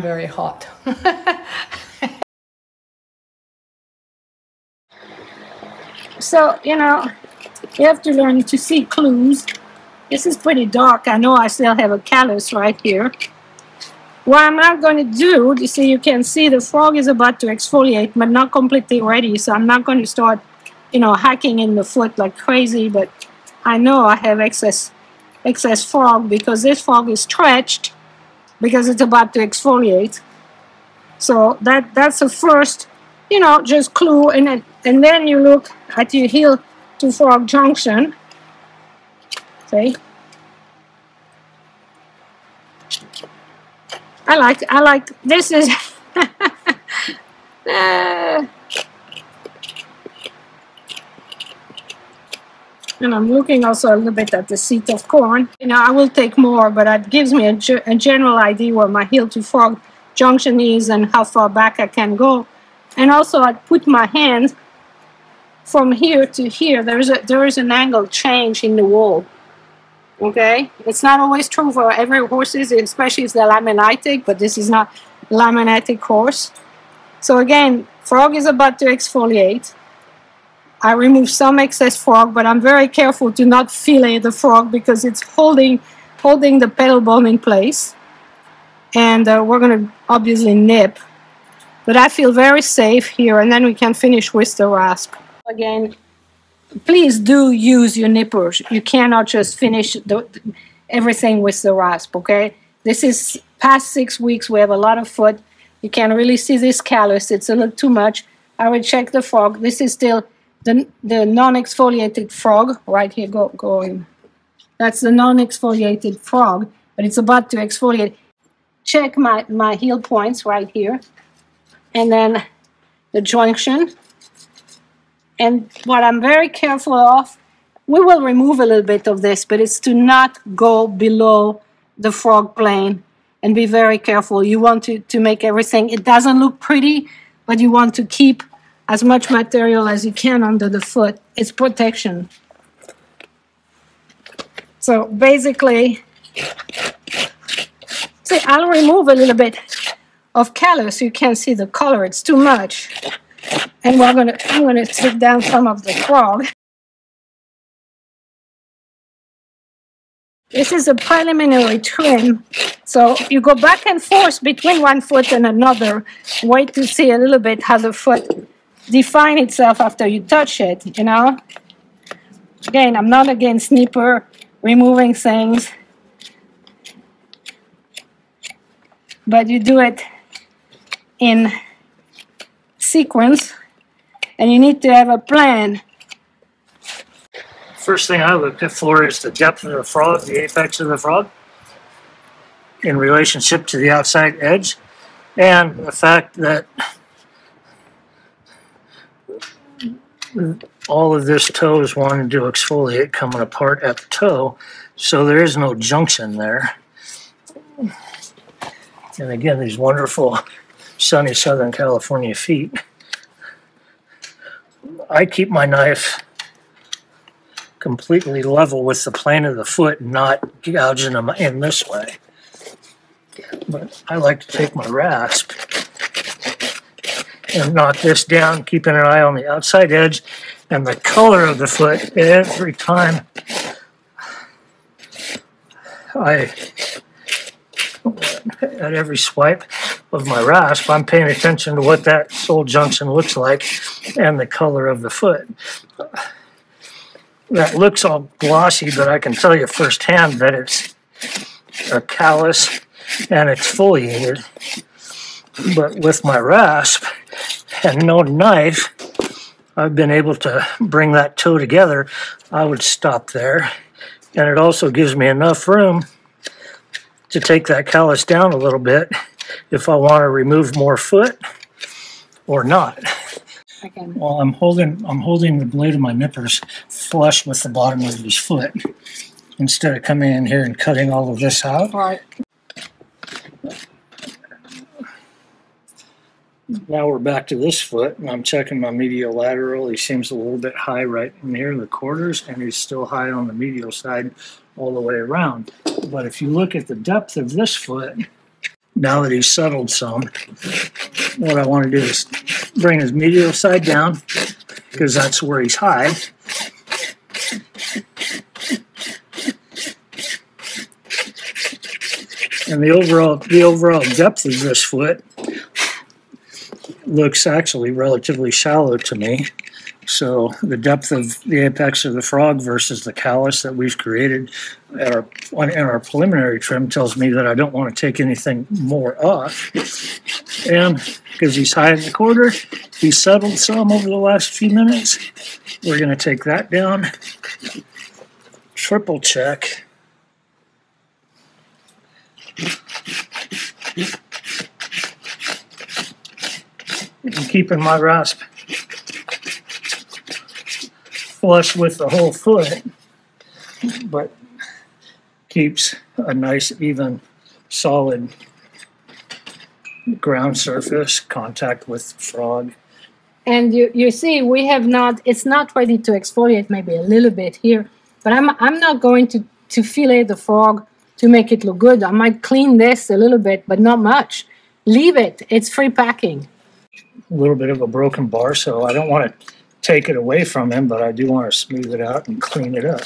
Very hot. So, you know, you have to learn to see clues. This is pretty dark. I know I still have a callus right here. What I'm not going to do, you see, you can see the frog is about to exfoliate, but not completely ready. So I'm not going to start, you know, hacking in the foot like crazy. But I know I have excess frog because this frog is stretched because it's about to exfoliate. So that's the first, you know, just clue. And then you look at your heel to frog junction. See? I like, this is, and I'm looking also a little bit at the seat of corn. You know, I will take more, but it gives me a general idea where my heel to frog junction is and how far back I can go. And also I put my hand from here to here. There is an angle change in the wall. Okay, it's not always true for every horse, especially if they're laminitic, but this is not laminitic horse. So again, frog is about to exfoliate. I remove some excess frog, but I'm very careful to not fillet the frog because it's holding the pedal bone in place. And we're going to obviously nip. But I feel very safe here, and then we can finish with the rasp. Again, please do use your nippers. You cannot just finish everything with the rasp, okay? This is past 6 weeks. We have a lot of foot. You can really see this callus. It's a little too much. I will check the frog. This is still the non-exfoliated frog. Right here, go in. That's the non-exfoliated frog, but it's about to exfoliate. Check my heel points right here. And then the junction. And what I'm very careful of, we will remove a little bit of this, but it's to not go below the frog plane and be very careful. You want to make everything, it doesn't look pretty, but you want to keep as much material as you can under the foot. It's protection. So basically, see, I'll remove a little bit of callus. You can't see the color, it's too much. And I'm gonna take down some of the frog. This is a preliminary trim. So you go back and forth between one foot and another. Wait to see a little bit how the foot defines itself after you touch it, you know. Again, I'm not against nipper, removing things. But you do it in sequence, and you need to have a plan. First thing I looked at for is the depth of the frog, the apex of the frog, in relationship to the outside edge, and the fact that all of this toe is wanting to exfoliate, coming apart at the toe, so there is no junction there. And again, these wonderful sunny Southern California feet. I keep my knife completely level with the plane of the foot, not gouging them in this way. But I like to take my rasp and knock this down, keeping an eye on the outside edge and the color of the foot every time at every swipe of my rasp, I'm paying attention to what that sole junction looks like and the color of the foot. That looks all glossy, but I can tell you firsthand that it's a callus and exfoliated. But with my rasp and no knife, I've been able to bring that toe together. I would stop there, and it also gives me enough room to take that callus down a little bit if I want to remove more foot or not. Okay. Well, I'm holding the blade of my nippers flush with the bottom of his foot instead of coming in here and cutting all of this out. All right. Now we're back to this foot, and I'm checking my medial lateral. He seems a little bit high right near the quarters, and he's still high on the medial side all the way around. But if you look at the depth of this foot, Now that he's settled some, what I want to do is bring his medial side down, because that's where he's high. And the overall depth of this foot looks actually relatively shallow to me. So the depth of the apex of the frog versus the callus that we've created in our preliminary trim tells me that I don't want to take anything more off. And because he's high in the quarter, he's settled some over the last few minutes. We're going to take that down, triple check. And keeping my rasp flush with the whole foot, but keeps a nice, even, solid ground surface contact with frog. And you see, we have not, it's not ready to exfoliate, maybe a little bit here, but I'm not going to fillet the frog to make it look good. I might clean this a little bit, but not much. Leave it. It's free packing. A little bit of a broken bar, so I don't want to take it away from him, but I do want to smooth it out and clean it up.